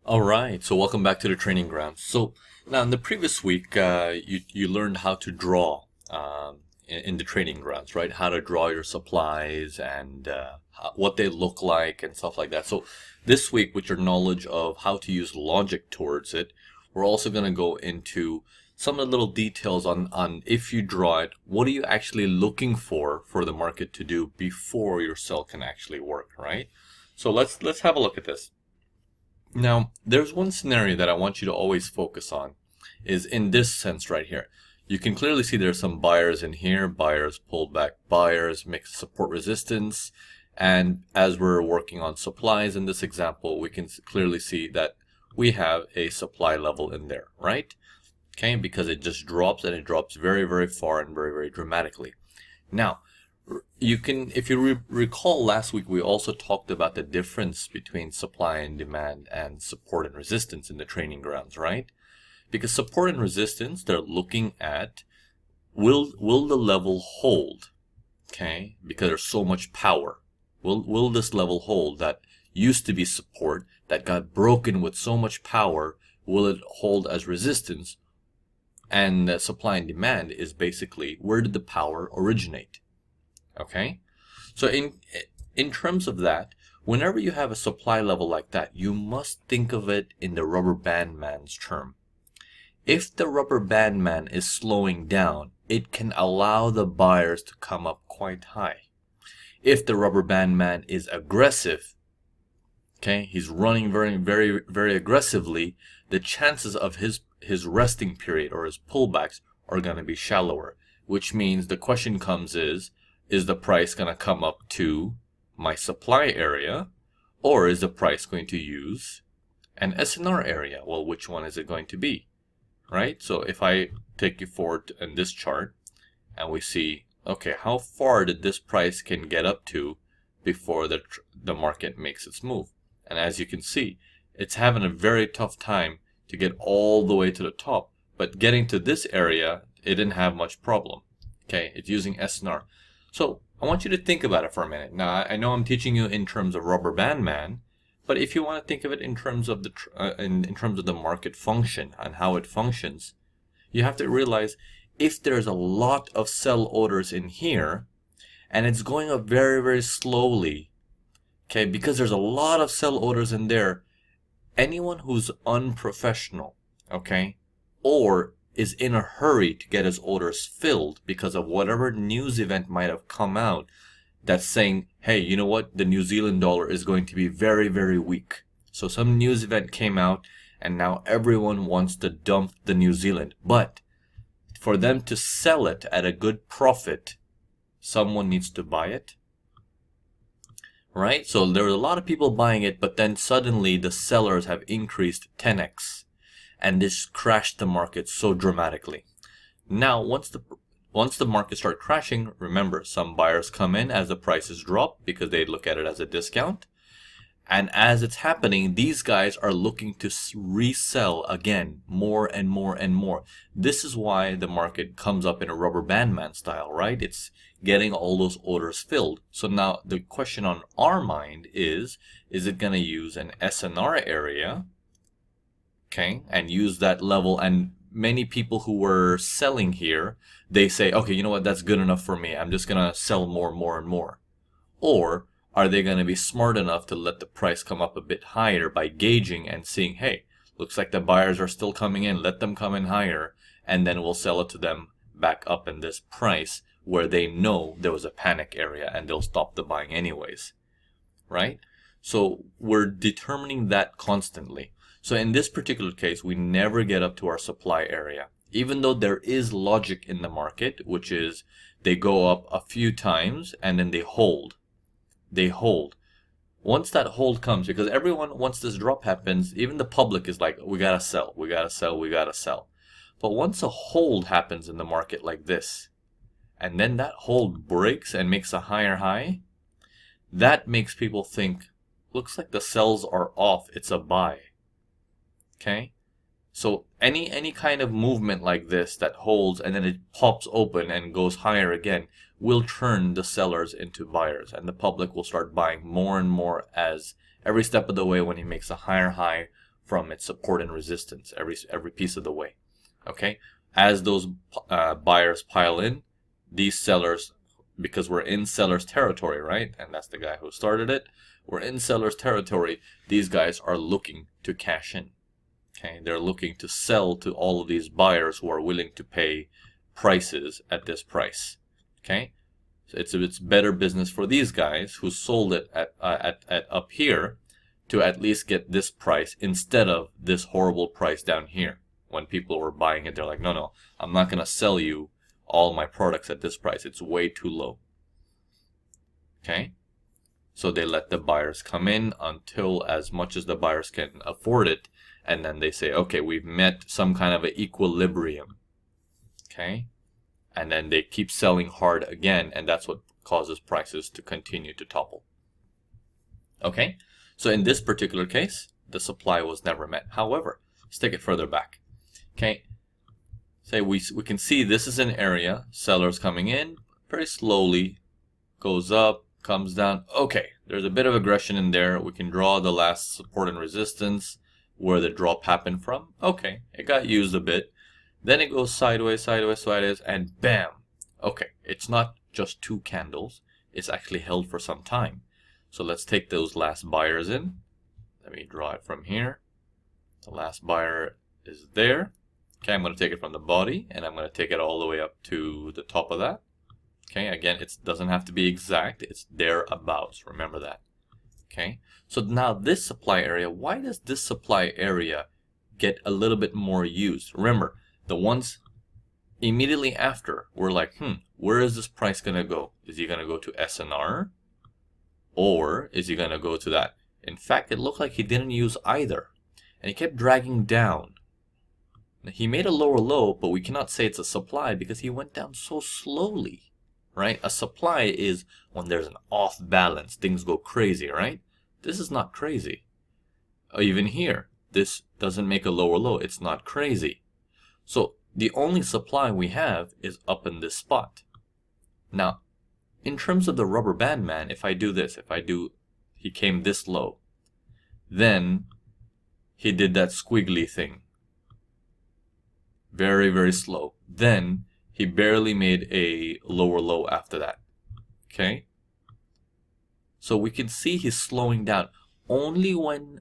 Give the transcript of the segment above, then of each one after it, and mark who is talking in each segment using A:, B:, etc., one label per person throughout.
A: All right, so welcome back to the training grounds. So now in the previous week, you learned how to draw in the training grounds, right? How to draw your supplies and what they look like and stuff like that. So this week, with your knowledge of how to use logic towards it, we're also going to go into some of the little details on if you draw it, what are you actually looking for the market to do before your sell can actually work, right? So let's have a look at this. Now, there's one scenario that I want you to always focus on, is in this sense right here. You can clearly see there's some buyers in here, buyers, pulled back buyers, mixed support resistance, and as we're working on supplies in this example, we can clearly see that we have a supply level in there, right? Okay, because it just drops and it drops very, very far and very, very dramatically. Now, you can, if you recall last week, we also talked about the difference between supply and demand and support and resistance in the training grounds, right? Because support and resistance, they're looking at will the level hold, okay? Because there's so much power. Will this level hold that used to be support that got broken with so much power? Will it hold as resistance? And supply and demand is basically where did the power originate? Okay, so in terms of that, whenever you have a supply level like that, you must think of it in the rubber band man's term. If the rubber band man is slowing down, it can allow the buyers to come up quite high. If the rubber band man is aggressive, okay, he's running very, very, very aggressively, the chances of his resting period or his pullbacks are going to be shallower, which means the question comes is the price going to come up to my supply area, or is the price going to use an SNR area? Well, which one is it going to be, right? So if I take you forward in this chart and we see, okay, how far did this price can get up to before the market makes its move? And as you can see, it's having a very tough time to get all the way to the top, but getting to this area, it didn't have much problem. Okay, it's using SNR. So I want you to think about it for a minute. Now, I know I'm teaching you in terms of rubber band man, but if you want to think of it in terms of in terms of the market function and how it functions, you have to realize if there's a lot of sell orders in here and it's going up very, very slowly, okay, because there's a lot of sell orders in there, anyone who's unprofessional, okay, or is in a hurry to get his orders filled because of whatever news event might have come out that's saying, hey, you know what, the New Zealand dollar is going to be very, very weak. So some news event came out and now everyone wants to dump the New Zealand. But for them to sell it at a good profit, someone needs to buy it. Right? So there were a lot of people buying it, but then suddenly the sellers have increased 10x. And this crashed the market so dramatically. Now, once the market starts crashing, remember, some buyers come in as the prices drop because they look at it as a discount. And as it's happening, these guys are looking to resell again more and more and more. This is why the market comes up in a rubber band man style, right? It's getting all those orders filled. So now the question on our mind is it going to use an SNR area? Okay, and use that level, and many people who were selling here, they say, okay, you know what, that's good enough for me. I'm just going to sell more, more, and more. Or are they going to be smart enough to let the price come up a bit higher by gauging and seeing, hey, looks like the buyers are still coming in, let them come in higher, and then we'll sell it to them back up in this price where they know there was a panic area and they'll stop the buying anyways, right? So we're determining that constantly. So in this particular case, we never get up to our supply area, even though there is logic in the market, which is they go up a few times and then they hold. They hold. Once that hold comes, because everyone, once this drop happens, even the public is like, we gotta sell, we gotta sell, we gotta sell. But once a hold happens in the market like this, and then that hold breaks and makes a higher high, that makes people think, looks like the sells are off, it's a buy. Okay, so any kind of movement like this that holds and then it pops open and goes higher again will turn the sellers into buyers, and the public will start buying more and more as every step of the way when he makes a higher high from its support and resistance every piece of the way. Okay, as those buyers pile in, these sellers, because we're in seller's territory, right? And that's the guy who started it. We're in seller's territory. These guys are looking to cash in. Okay, they're looking to sell to all of these buyers who are willing to pay prices at this price. Okay, so it's better business for these guys who sold it at up here to at least get this price instead of this horrible price down here. When people were buying it, they're like, no, I'm not gonna sell you all my products at this price. It's way too low. Okay, so they let the buyers come in until as much as the buyers can afford it, and then they say, okay, we've met some kind of an equilibrium. Okay, and then they keep selling hard again, and that's what causes prices to continue to topple. Okay, so in this particular case, the supply was never met. However, let's take it further back. Okay, say we can see this is an area, sellers coming in very slowly, goes up, comes down. Okay, there's a bit of aggression in there. We can draw the last support and resistance where the drop happened from. Okay, it got used a bit. Then it goes sideways, sideways, sideways, and bam. Okay, it's not just 2 candles. It's actually held for some time. So let's take those last buyers in. Let me draw it from here. The last buyer is there. Okay, I'm going to take it from the body, and I'm going to take it all the way up to the top of that. Okay, again, it doesn't have to be exact. It's thereabouts. Remember that. Okay, so now this supply area, why does this supply area get a little bit more used? Remember, the ones immediately after were like, where is this price going to go? Is he going to go to SNR? Or is he going to go to that? In fact, it looked like he didn't use either. And he kept dragging down. He made a lower low, but we cannot say it's a supply because he went down so slowly, right? A supply is when there's an off balance, things go crazy, right? This is not crazy. Even here, this doesn't make a lower low. It's not crazy. So the only supply we have is up in this spot. Now, in terms of the rubber band man, if I do this, he came this low, then he did that squiggly thing. Very, very slow. Then he barely made a lower low after that. Okay? So we can see he's slowing down. Only when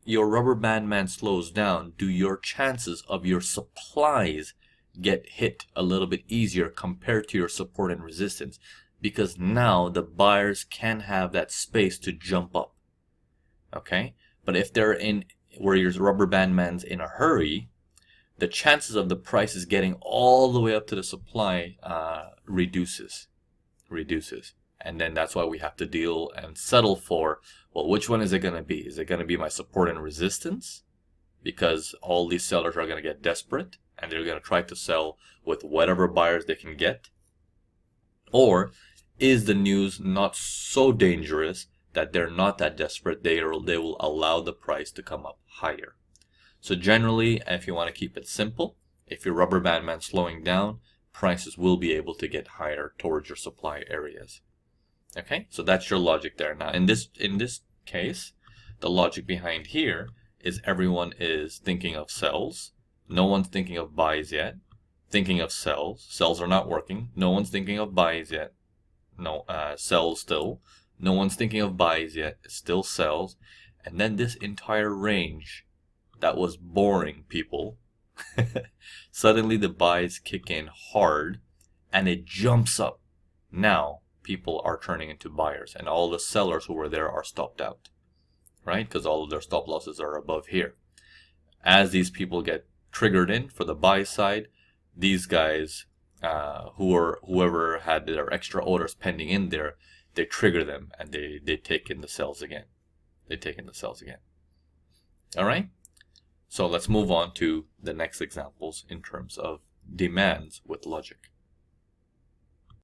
A: your rubber band man slows down do your chances of your supplies get hit a little bit easier compared to your support and resistance. Because now the buyers can have that space to jump up. Okay? But if they're in where your rubber band man's in a hurry, the chances of the prices getting all the way up to the supply reduces. And then that's why we have to deal and settle for, well, which one is it going to be? Is it going to be my support and resistance? Because all these sellers are going to get desperate and they're going to try to sell with whatever buyers they can get. Or is the news not so dangerous that they're not that desperate, they will allow the price to come up higher? So generally, if you want to keep it simple, if your rubber band man's slowing down, prices will be able to get higher towards your supply areas. Okay, so that's your logic there. Now, in this case, the logic behind here is everyone is thinking of sells. No one's thinking of buys yet. Thinking of sells. Sells are not working. No one's thinking of buys yet. No, sells still. No one's thinking of buys yet. It still sells. And then this entire range that was boring people, suddenly the buys kick in hard and it jumps up. Now people are turning into buyers and all the sellers who were there are stopped out, right? Because all of their stop losses are above here. As these people get triggered in for the buy side, these guys whoever had their extra orders pending in there, they trigger them and they take in the sells again. All right? So let's move on to the next examples in terms of demands with logic.